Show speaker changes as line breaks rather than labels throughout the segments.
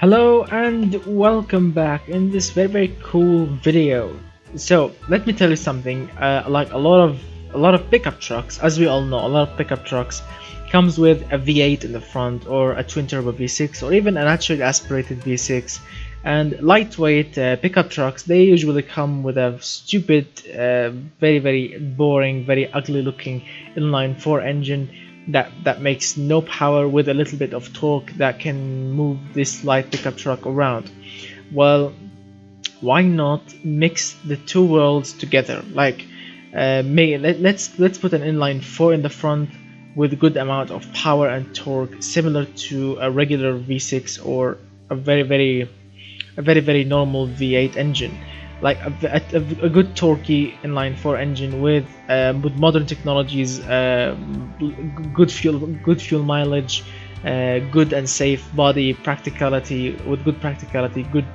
Hello and welcome back in this very cool video. So let me tell you something. Like a lot of pickup trucks, as we all know, a lot of pickup trucks comes with a V8 in the front, or a twin turbo V6, or even a naturally aspirated V6. And lightweight pickup trucks, they usually come with a stupid, very boring, very ugly looking inline 4 engine that makes no power, with a little bit of torque that can move this light pickup truck around. Well, why not mix the two worlds together? Like, let's put an inline 4 in the front with a good amount of power and torque, similar to a regular V6 or a very normal V8 engine. Like a good torquey inline 4 engine with modern technologies, good fuel mileage, good and safe body practicality, with good practicality, good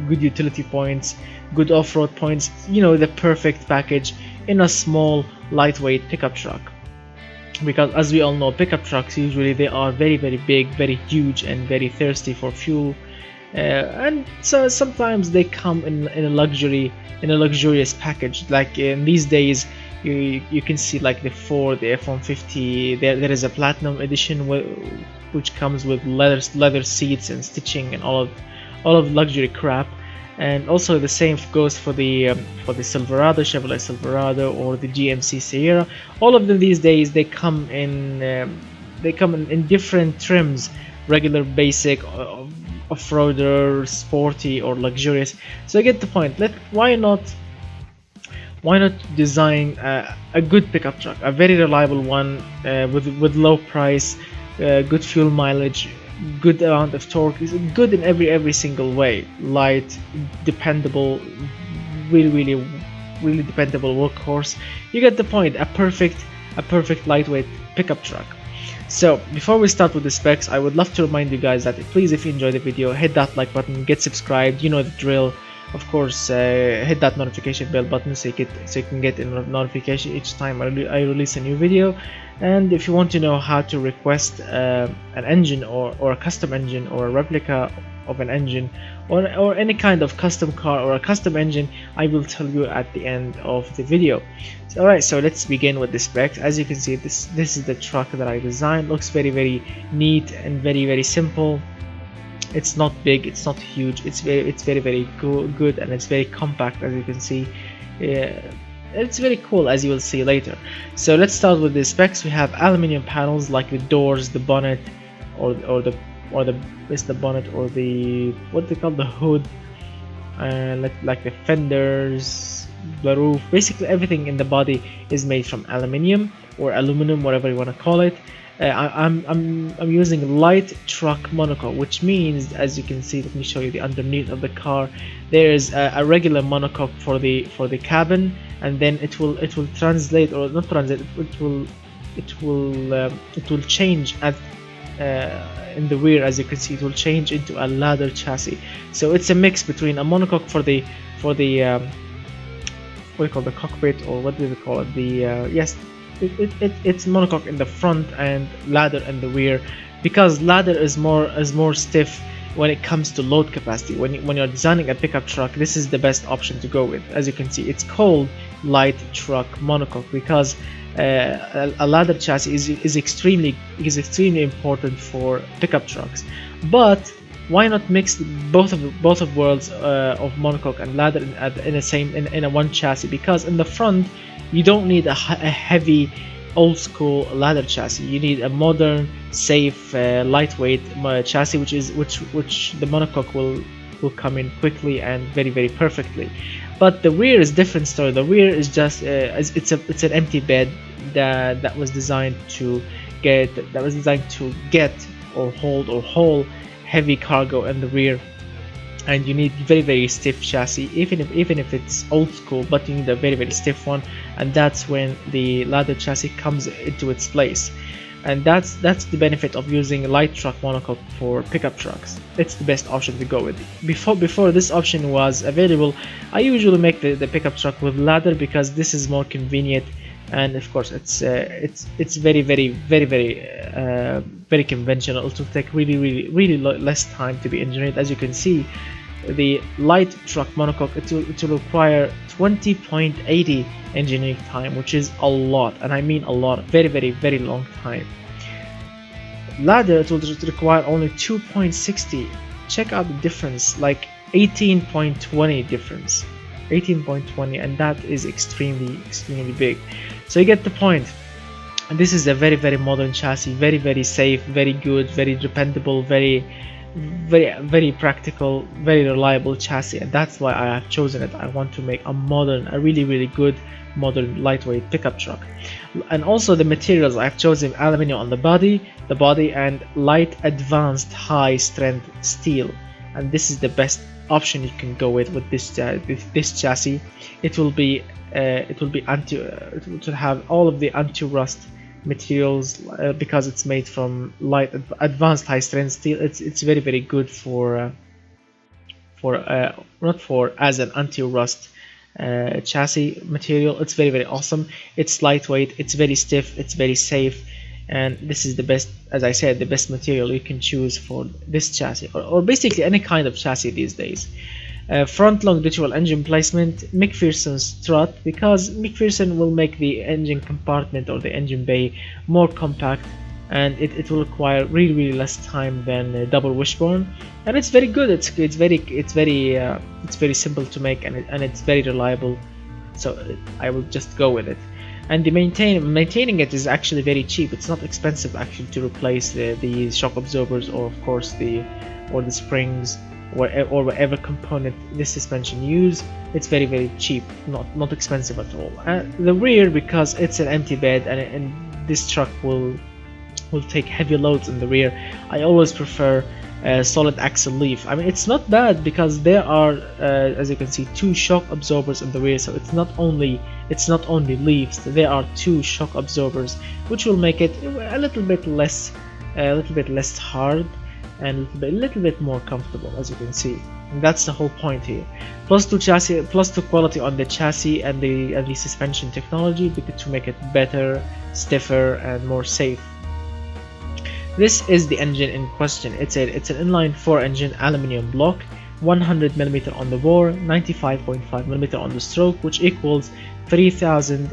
utility points, good off-road points. You know, the perfect package in a small lightweight pickup truck. Because as we all know, pickup trucks usually they are very big, very huge, and very thirsty for fuel. And so sometimes they come in a luxurious package. Like in these days, you can see like the Ford, the F-150. There is a platinum edition which comes with leather seats and stitching and all of luxury crap. And also the same goes for the Silverado, Chevrolet Silverado, or the GMC Sierra. All of them these days, they come in different trims: regular, basic, off-roader, sporty, or luxurious. So I get the point. Why not design a good pickup truck, a very reliable one, with low price, good fuel mileage, good amount of torque, is good in every single way. Light, dependable, really dependable workhorse. You get the point. A perfect lightweight pickup truck. So before we start with the specs, I would love to remind you guys that please, if you enjoyed the video, hit that like button, get subscribed, you know the drill. Of course, hit that notification bell button so you can get a notification each time I release a new video. And if you want to know how to request an engine, or a custom engine, or a replica of an engine, or any kind of custom car or a custom engine, I will tell you at the end of the video. So, alright, so let's begin with the specs. As you can see, this is the truck that I designed. Looks very neat and very simple. It's not big, it's not huge, it's very good, and it's very compact, as you can see. It's very cool, as you will see later. So let's start with the specs. We have aluminium panels, like the doors, the bonnet, or the bonnet, or the, what they call, the hood, and like the fenders, the roof. Basically everything in the body is made from aluminium or aluminum, whatever you want to call it. I'm using light truck monocoque, which means, as you can see, let me show you the underneath of the car. There is a regular monocoque for the cabin, and then it will translate, or not translate, it will change at in the rear. As you can see, it will change into a ladder chassis. So it's a mix between a monocoque for the what do you call, the cockpit, or what do they call it, the yes, it's monocoque in the front and ladder in the rear, because ladder is more stiff when it comes to load capacity. When you're designing a pickup truck, this is the best option to go with. As you can see, it's called light truck monocoque because a ladder chassis is extremely important for pickup trucks. But why not mix both of worlds of monocoque and ladder in a one chassis? Because in the front, you don't need a heavy old school ladder chassis. You need a modern, safe, lightweight chassis, which the monocoque will come in quickly and very perfectly. But the rear is different story. The rear is just it's an empty bed that was designed to get or hold or haul heavy cargo in the rear. And you need very stiff chassis, even if it's old school, but you need a very stiff one, and that's when the ladder chassis comes into its place. And that's the benefit of using a light truck monocoque for pickup trucks. It's the best option to go with. Before this option was available, I usually make the pickup truck with ladder, because this is more convenient and of course it's very conventional. It will take really less time to be engineered. As you can see, the light truck monocoque, it will require 20.80 engineering time, which is a lot, and I mean a lot, very long time. Ladder, it will require only 2.60. Check out the difference, like 18.20 difference, 18.20, and that is extremely big. So you get the point. And this is a very modern chassis, very safe, very good, very dependable, very practical, very reliable chassis, and that's why I have chosen it. I want to make a modern, a really good modern lightweight pickup truck. And also the materials, I've chosen aluminum on the body, and light advanced high strength steel, and this is the best option you can go with this chassis. It will have all of the anti-rust materials because it's made from light advanced high strength steel. It's very good for not for as an anti-rust chassis material. It's very awesome. It's lightweight, it's very stiff, it's very safe, and this is the best, as I said, the best material you can choose for this chassis, or basically any kind of chassis these days. Front longitudinal engine placement, Mcpherson Strut, because Mcpherson will make the engine compartment or the engine bay more compact, and it will require really less time than double wishbone, and it's very good. It's very simple to make, and it's very reliable, so I will just go with it. And the maintaining it is actually very cheap. It's not expensive actually to replace the shock absorbers, or of course the springs, or whatever component this suspension use. It's very cheap, not expensive at all. The rear, because it's an empty bed, and this truck will take heavy loads in the rear, I always prefer solid axle leaf. I mean, it's not bad because there are as you can see, 2 shock absorbers in the rear, so it's not only leaves, there are 2 shock absorbers, which will make it a little bit less hard, and a little bit more comfortable, as you can see. And that's the whole point here. +2 quality on the chassis and the suspension technology, to make it better, stiffer, and more safe. This is the engine in question. It's an inline 4 engine aluminum block, 100mm on the bore, 95.5mm on the stroke, which equals 3000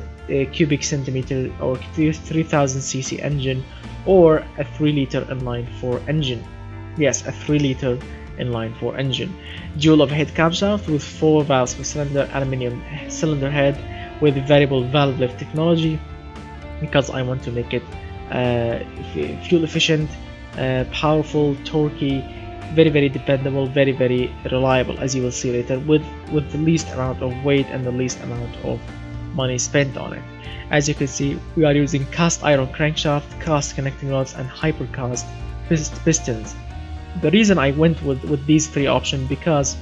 cubic centimeter or 3000 cc engine, or a 3-liter inline 4 engine. Yes, a 3-liter inline 4 engine. Dual overhead camshaft with 4 valves per cylinder, aluminum cylinder head with variable valve lift technology, because I want to make it fuel efficient, powerful, torquey, very dependable, very reliable, as you will see later, with the least amount of weight and the least amount of money spent on it. As you can see, we are using cast iron crankshaft, cast connecting rods, and hyper cast pistons. The reason I went with these 3 options, because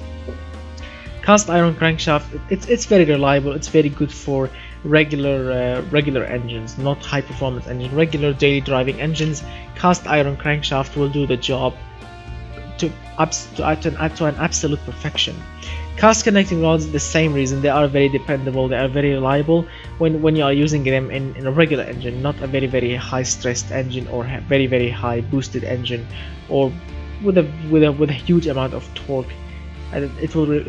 cast iron crankshaft, it's very reliable, it's very good for regular engines, not high performance engines, regular daily driving engines. Cast iron crankshaft will do the job to an absolute perfection. Cast connecting rods, the same reason, they are very dependable, they are very reliable when you are using them in a regular engine, not a very high stressed engine, or very high boosted engine, or with a huge amount of torque, and it will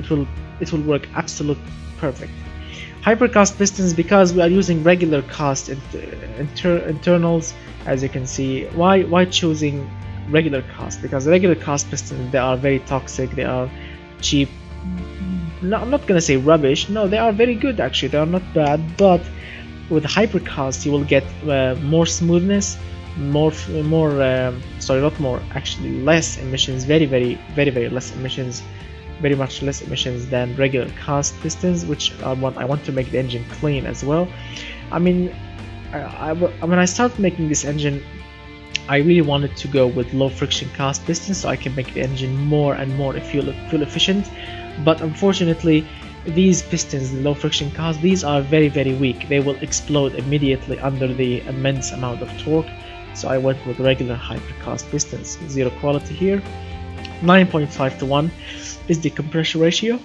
work absolute perfect. Hypercast pistons, because we are using regular cast internals, as you can see. Why choosing regular cast? Because regular cast pistons, they are very toxic, they are cheap. No, I'm not gonna say rubbish, no, they are very good actually, they are not bad, but with hypercast you will get more smoothness, less emissions, very less emissions, very much less emissions than regular cast pistons, which I want to make the engine clean as well. I mean, when I started making this engine, I really wanted to go with low friction cast pistons so I can make the engine more and more fuel efficient, but unfortunately these pistons, the low friction cast, these are very weak. They will explode immediately under the immense amount of torque, so I went with regular hypercast pistons. Zero quality here. 9.5 to 1 is the compression ratio.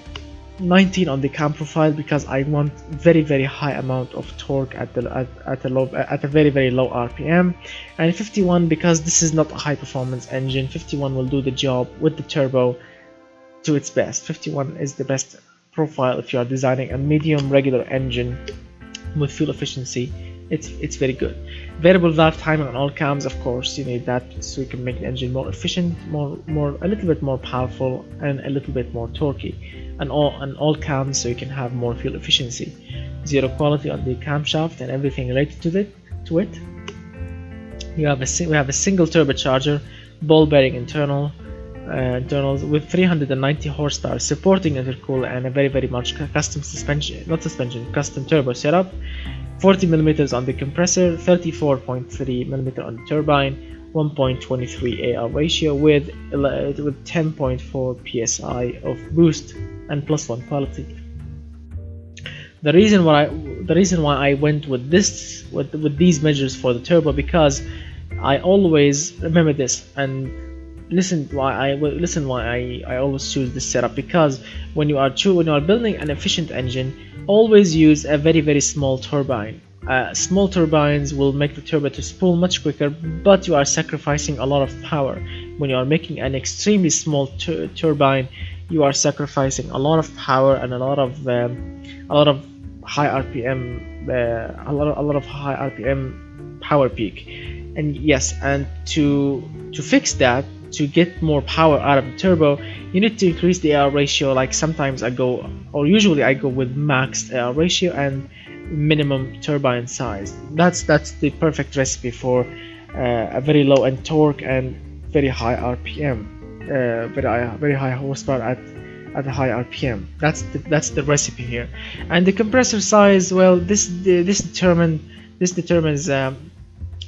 19 on the cam profile because I want very high amount of torque at a very low RPM, and 51 because this is not a high performance engine. 51 will do the job with the turbo to its best. 51 is the best profile if you are designing a medium regular engine with fuel efficiency. It's very good. Variable valve timing on all cams, of course, you need that so you can make the engine more efficient, a little bit more powerful, and a little bit more torquey. And all cams so you can have more fuel efficiency. Zero quality on the camshaft and everything related to it. We have a single turbocharger, ball bearing internals with 390 horsepower, supporting intercooler, and a very much custom custom turbo setup. 40 millimeters on the compressor, 34.3 millimeter on the turbine, 1.23 AR ratio with 10.4 psi of boost and +1 quality. The reason why I went with these measures for the turbo, because I always remember this and listen why I always choose this setup, because when you are building an efficient engine, always use a very small turbine. Small turbines will make the turbo to spool much quicker, but you are sacrificing a lot of power. When you are making an extremely small turbine, you are sacrificing a lot of power and a lot of high RPM, a lot of high RPM power peak. And yes, and to fix that, to get more power out of the turbo, you need to increase the AR ratio. Like sometimes usually I go with max AR ratio and minimum turbine size. That's the perfect recipe for a very low end torque and very high RPM, very high horsepower at a high RPM. That's the recipe here. And the compressor size, well, this determines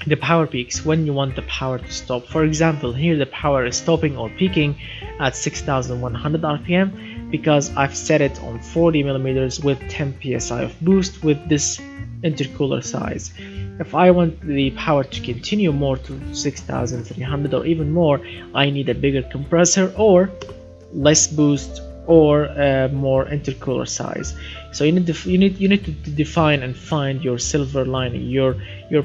the power peaks, when you want the power to stop. For example, here the power is stopping or peaking at 6100 RPM because I've set it on 40 millimeters with 10 psi of boost with this intercooler size. If I want the power to continue more to 6300 or even more, I need a bigger compressor or less boost or more intercooler size. So you need to define and find your silver lining, your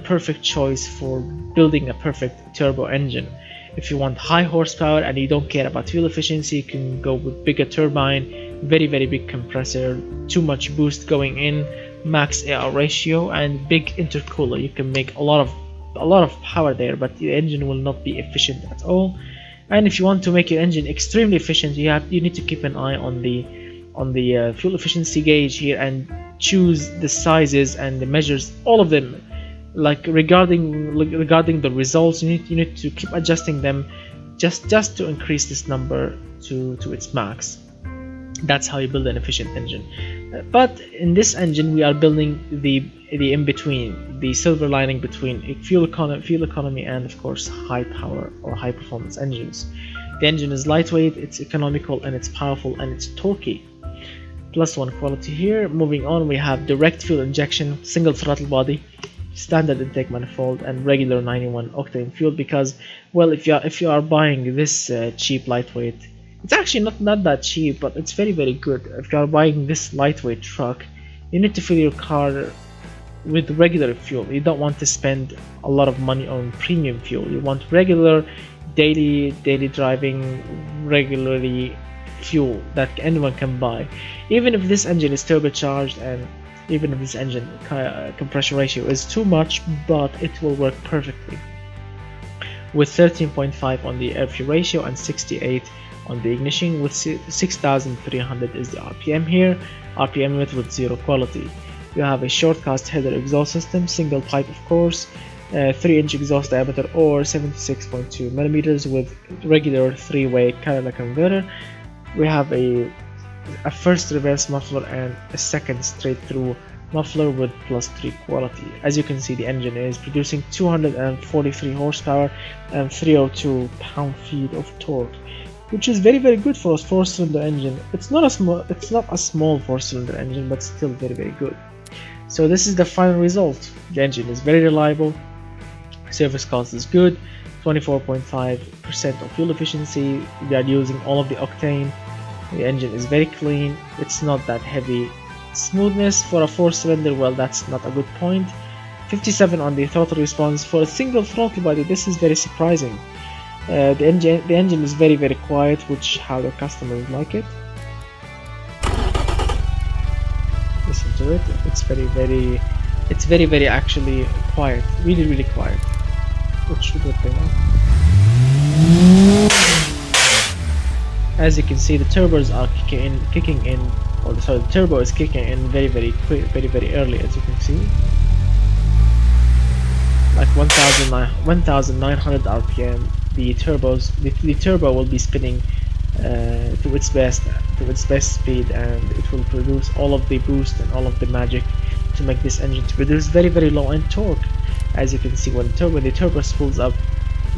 perfect choice for building a perfect turbo engine. If you want high horsepower and you don't care about fuel efficiency, you can go with bigger turbine, very big compressor, too much boost going in, max AR ratio, and big intercooler. You can make a lot of power there, but the engine will not be efficient at all. And if you want to make your engine extremely efficient, you need to keep an eye on the fuel efficiency gauge here and choose the sizes and the measures, all of them. Like regarding the results, you need to keep adjusting them just to increase this number to its max. That's how you build an efficient engine. But in this engine, we are building the in between, the silver lining between fuel economy and of course high power or high performance engines. The engine is lightweight, it's economical, and it's powerful, and it's torquey. +1 quality here. Moving on, we have direct fuel injection, single throttle body, standard intake manifold, and regular 91 octane fuel. Because, well, if you are buying this cheap lightweight, it's actually not that cheap, but it's very good. If you are buying this lightweight truck, you need to fill your car with regular fuel. You don't want to spend a lot of money on premium fuel. You want regular daily driving, regularly fuel that anyone can buy. Even if this engine is turbocharged, and even if this engine compression ratio is too much, but it will work perfectly with 13.5 on the air fuel ratio and 68 on the ignition, with 6300 is the RPM here. RPM limit with zero quality. You have a short cast header exhaust system, single pipe of course, 3-inch exhaust diameter or 76.2 millimeters with regular 3-way catalytic converter. We have a first reverse muffler and a second straight through muffler with +3 quality. As you can see, the engine is producing 243 horsepower and 302 pound-feet of torque, which is very good for a 4-cylinder engine. It's not a small 4-cylinder engine, but still very good. So this is the final result. The engine is very reliable, service cost is good, 24.5% of fuel efficiency. We are using all of the octane, The engine is very clean, it's not that heavy. Smoothness for a 4-cylinder, well, that's not a good point. 57 on the throttle response. For a single throttle body, this is very surprising. The engine is very quiet, which how the customers like it. Listen to it, it's very actually quiet, really quiet, which should what they want. As you can see, the turbos are kicking in, or sorry, the turbo is kicking in very quick, very early, as you can see. Like 1900 RPM, the turbo will be spinning to its best speed, and it will produce all of the boost and all of the magic to make this engine to produce very low end torque. As you can see, when the turbo spools up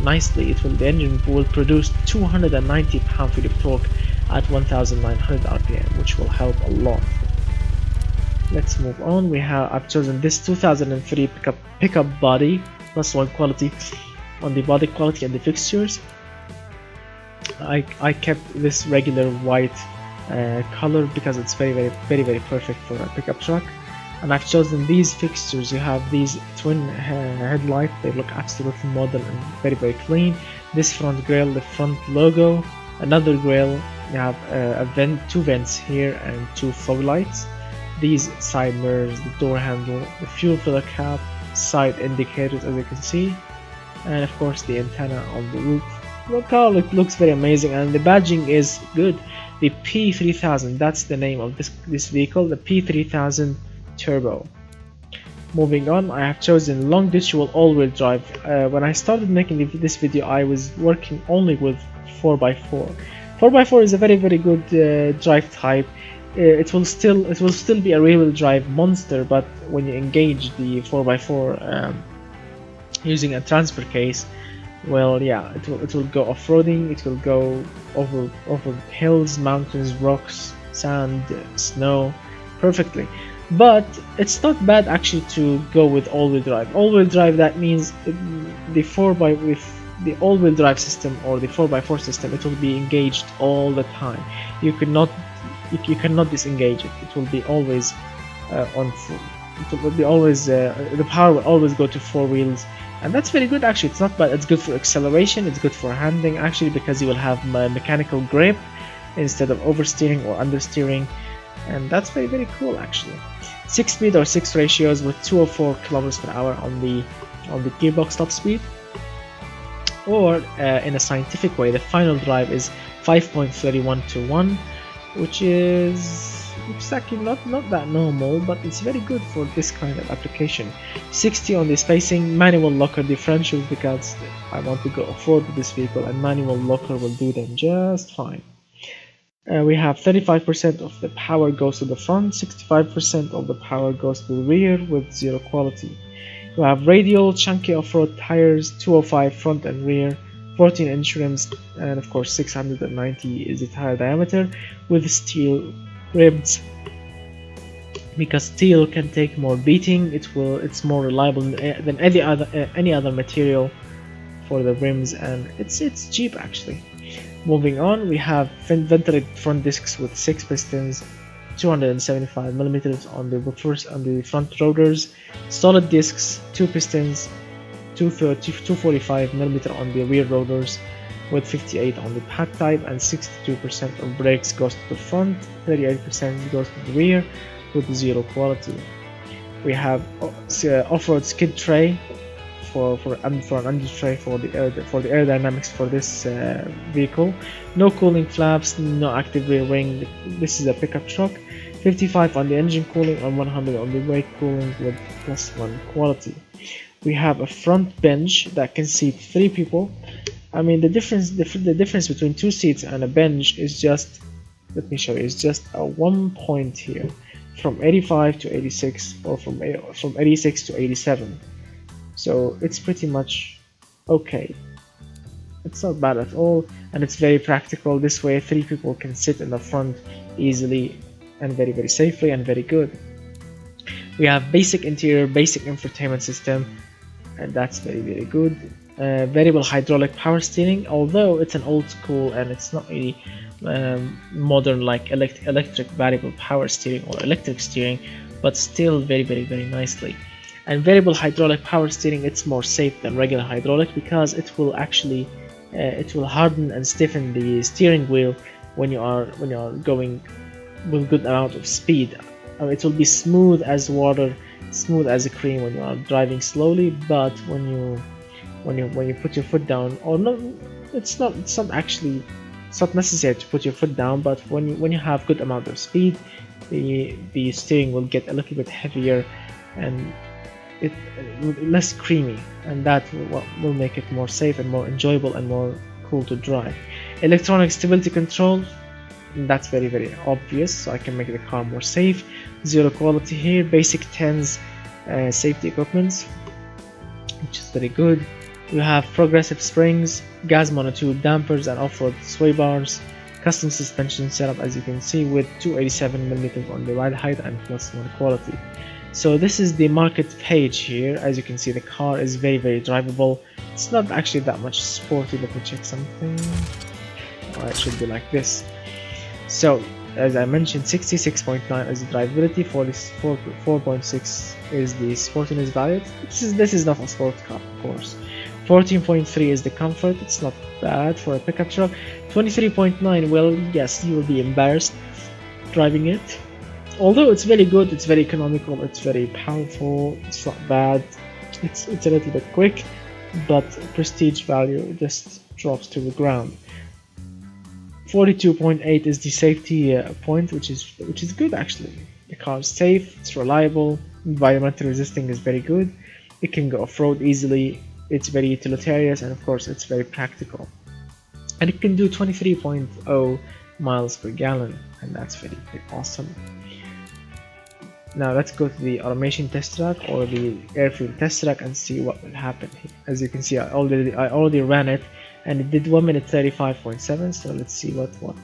nicely, the engine will produce 290 pound-feet of torque at 1900 RPM, which will help a lot. Let's move on. I've chosen this 2003 pickup body, +1 quality on the body quality and the fixtures. I kept this regular white color because it's very perfect for a pickup truck. And I've chosen these fixtures. You have these twin headlights, they look absolutely modern and very clean. This front grille, the front logo, another grille, you have two vents here and 2 fog lights. These side mirrors, the door handle, the fuel filler cap, side indicators as you can see, and of course the antenna on the roof. The car looks very amazing, and the badging is good. The P3000, that's the name of this vehicle, the P3000 Turbo. Moving on, I have chosen long dual all-wheel drive. When I started making this video, I was working only with 4x4. 4x4 is a very good drive type. It will still be a rear-wheel drive monster, but when you engage the 4x4 using a transfer case, well, yeah, it will go off-roading. It will go over hills, mountains, rocks, sand, snow, perfectly. But it's not bad actually to go with all-wheel drive. All-wheel drive, that means with the all-wheel drive system or the 4x4 system, it will be engaged all the time. You cannot disengage it. It will be always on full. It will be always the power will always go to 4 wheels, and that's very good actually. It's not bad. It's good for acceleration. It's good for handling actually, because you will have mechanical grip instead of oversteering or understeering, and that's very cool actually. 6-speed or 6 ratios with 204 km/h on the gearbox top speed, or in a scientific way, the final drive is 5.31 to 1, which is exactly not that normal, but it's very good for this kind of application. 60 on the spacing, manual locker differentials, because I want to go off-road with this vehicle, and manual locker will do them just fine. We have 35% of the power goes to the front, 65% of the power goes to the rear with 0 quality. We have radial chunky off-road tires, 205 front and rear, 14-inch rims, and of course 690 is the tire diameter, with steel rims, because steel can take more beating. It's more reliable than any other material for the rims, and it's cheap actually. Moving on, we have ventilated front discs with 6 pistons, 275mm on the front rotors, solid discs, 2 pistons, 245mm on the rear rotors, with 58 on the pad type, and 62% of brakes goes to the front, 38% goes to the rear with 0 quality. We have off-road skid tray for an under tray for the aerodynamics for this vehicle. No cooling flaps, no active rear wing. This is a pickup truck. 55 on the engine cooling and 100 on the brake cooling with +1 quality. We have a front bench that can seat 3 people. I mean, the difference between 2 seats and a bench is just, let me show you, it's just a 1 point here, from 85 to 86, or from 86 to 87. So it's pretty much okay. It's not bad at all, and it's very practical. This way 3 people can sit in the front easily and very safely, and very good. We have basic interior, basic infotainment system, and that's very good. Variable hydraulic power steering, although it's an old school and it's not really modern like electric variable power steering or electric steering, but still very nicely. And variable hydraulic power steering, it's more safe than regular hydraulic because it will actually it will harden and stiffen the steering wheel when you are going with good amount of speed. It will be smooth as water, smooth as a cream when you are driving slowly, but when you put your foot down, or no, it's not actually, it's not necessary to put your foot down, but when you have good amount of speed, the steering will get a little bit heavier and it less creamy, and that will make it more safe and more enjoyable and more cool to drive. Electronic stability control, that's very obvious, so I can make the car more safe. Zero quality here. Basic 10s safety equipment, which is very good. You have progressive springs, gas monotube dampers and off-road sway bars, custom suspension setup as you can see with 287mm on the ride height and +1 quality. So this is the market page here. As you can see, the car is very drivable. It's not actually that much sporty. Let me check something. Oh, it should be like this. So as I mentioned, 66.9 is the drivability, 4.6 is the sportiness value. This is not a sport car, of course. 14.3 is the comfort. It's not bad for a pickup truck. 23.9, well, yes, you will be embarrassed driving it. Although it's very good, it's very economical, it's very powerful, it's not bad. It's a little bit quick, but prestige value just drops to the ground. 42.8 is the safety point, which is good actually. The car is safe, it's reliable, environmental resisting is very good. It can go off-road easily. It's very utilitarian, and of course it's very practical. And it can do 23.0 miles per gallon, and that's very awesome. Now let's go to the automation test track or the air-fuel test track and see what will happen here. As you can see, I already ran it, and it did 1 minute 35.7. So let's see what.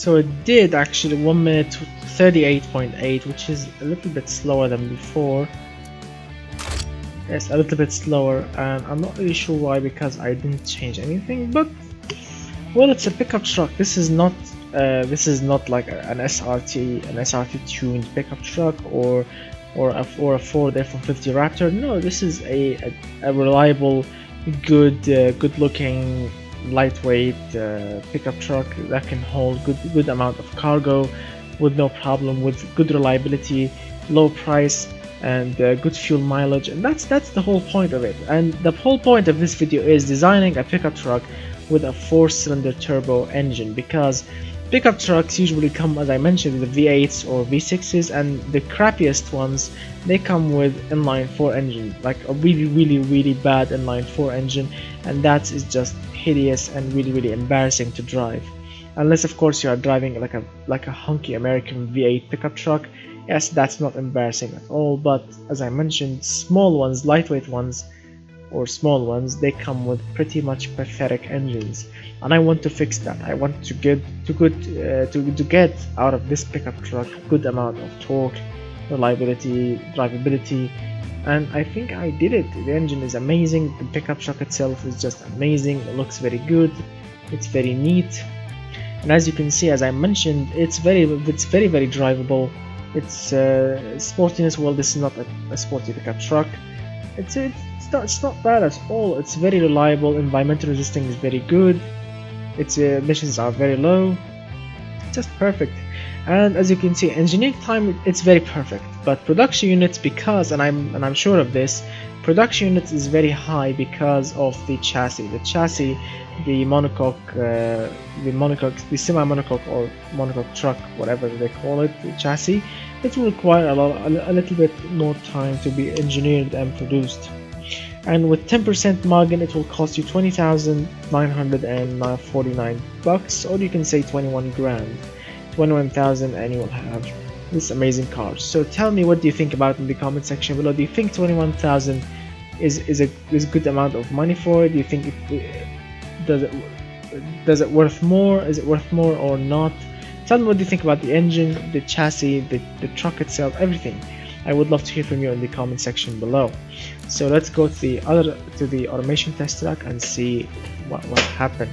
So it did actually 1 minute 38.8, which is a little bit slower than before. Yes, a little bit slower, and I'm not really sure why, because I didn't change anything. But well, it's a pickup truck. This is not like an SRT tuned pickup truck or a Ford F-150 Raptor. No, this is a reliable, good looking, lightweight pickup truck that can hold good amount of cargo with no problem, with good reliability, low price, and good fuel mileage. And that's the whole point of it. And the whole point of this video is designing a pickup truck with a 4-cylinder turbo engine, because pickup trucks usually come, as I mentioned, with V8s or V6s, and the crappiest ones, they come with inline 4 engine, like a really bad inline 4 engine, and that is just hideous and really embarrassing to drive. unless of course you are driving like a hunky American V8 pickup truck. Yes, that's not embarrassing at all, but as I mentioned, small ones, lightweight ones, or small ones, they come with pretty much pathetic engines, and I want to fix that. I want to get out of this pickup truck good amount of torque, reliability, drivability, and I think I did it. The engine is amazing, the pickup truck itself is just amazing, it looks very good, it's very neat, and as you can see, as I mentioned, it's very drivable. Its sportiness, well, this is not a sporty pickup truck. It's not bad at all. It's very reliable. Environmental resistance is very good. Its emissions are very low. Just perfect. And as you can see, engineering time, it's very perfect. But production units, because and I'm sure of this, production units is very high because of the chassis. The chassis, the monocoque, the semi-monocoque or monocoque truck, whatever they call it, the chassis, it will require a little bit more time to be engineered and produced. And with 10% margin, it will cost you $20,949, or you can say 21 grand, 21,000, and you will have this amazing car. So tell me, what do you think about it in the comment section below? Do you think 21,000 is a good amount of money for it? Do you think does it worth more? Is it worth more or not? Tell me what you think about the engine, the chassis, the truck itself, everything. I would love to hear from you in the comment section below. So let's go to the automation test track and see what happened.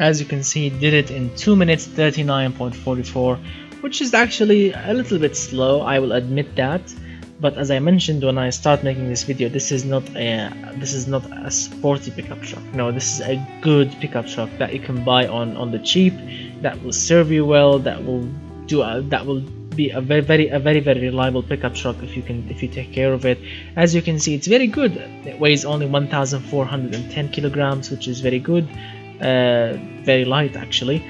As you can see, it did it in 2 minutes 39.44, which is actually a little bit slow, I will admit that. But as I mentioned when I start making this video, this is not a sporty pickup truck. No, this is a good pickup truck that you can buy on the cheap, that will serve you well, that will be a very reliable pickup truck if you take care of it. As you can see, it's very good. It weighs only 1,410 kilograms, which is very good. Very light actually.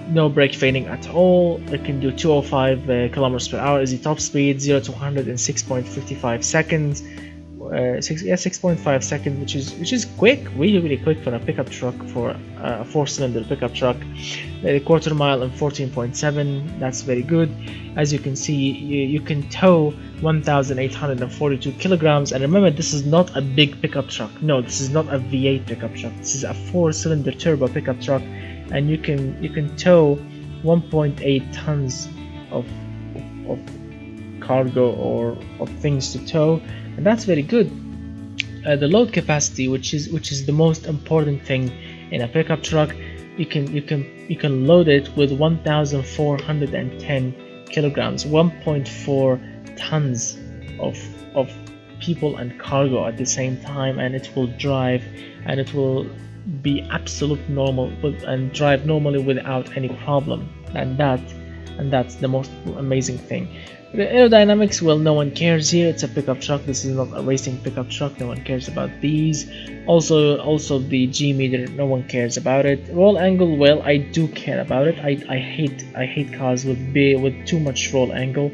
no brake fading at all. It can do 205 kilometers per hour is the top speed, 0 to 100 in 6.55 seconds. 6.5 seconds, which is quick, really quick for a pickup truck, for a 4-cylinder pickup truck. A quarter mile in 14.7, that's very good. As you can see, you can tow 1,842 kilograms, and remember, this is not a big pickup truck. No, this is not a V8 pickup truck. This is a 4-cylinder turbo pickup truck, and you can tow 1.8 tons of cargo or of things to tow, and that's very good. The load capacity, which is the most important thing in a pickup truck, you can load it with 1,410 kilograms, 1.4 tons of people and cargo at the same time, and it will drive, and it will be absolute normal and drive normally without any problem, and that's the most amazing thing. The aerodynamics, well, no one cares here. It's a pickup truck. This is not a racing pickup truck. No one cares about these. Also the G meter, no one cares about it. Roll angle, well, I do care about it. I hate cars with too much roll angle.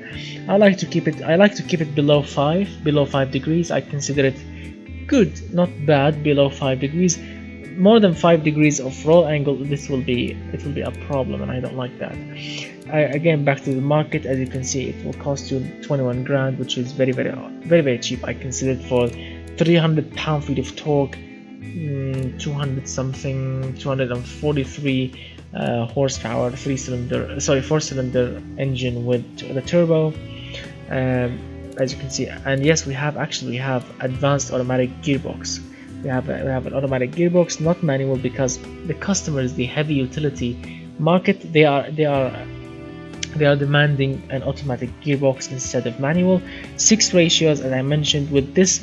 I like to keep it below 5 degrees. I consider it good, not bad. Below 5 degrees. More than 5 degrees of roll angle, it will be a problem, and I don't like that. Again, back to the market, as you can see, it will cost you 21 grand, which is very cheap. I consider it for 300 pound-feet of torque, 243 horsepower, 4-cylinder engine with the turbo. As you can see, and yes, we have advanced automatic gearbox. We have an automatic gearbox, not manual, because the customers, the heavy utility market, they are demanding an automatic gearbox instead of manual. 6 ratios, as I mentioned, with this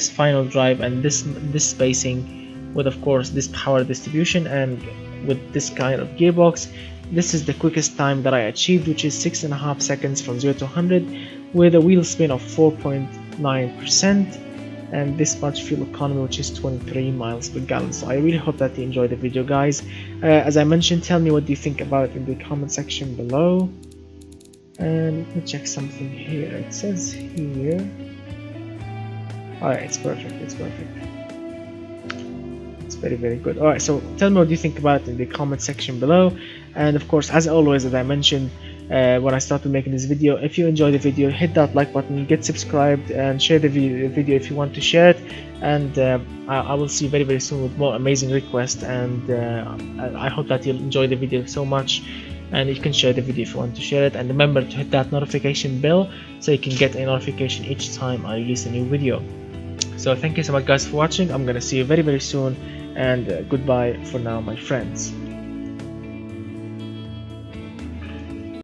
final drive and this spacing, with of course this power distribution, and with this kind of gearbox, this is the quickest time that I achieved, which is 6.5 seconds from 0 to 100, with a wheel spin of 4.9%. and this much fuel economy, which is 23 miles per gallon. So I really hope that you enjoyed the video, guys. As I mentioned, tell me what you think about it in the comment section below. And let me check something here. It says here, alright, it's perfect, it's very good. Alright, so tell me what you think about it in the comment section below. And of course, as always, as I mentioned when I started making this video, if you enjoyed the video, hit that like button, get subscribed, and share the video if you want to share it. And I will see you very soon with more amazing requests, and I hope that you'll enjoy the video so much, and you can share the video if you want to share it. And remember to hit that notification bell so you can get a notification each time I release a new video. So thank you so much, guys, for watching. I'm gonna see you very soon, and goodbye for now, my friends.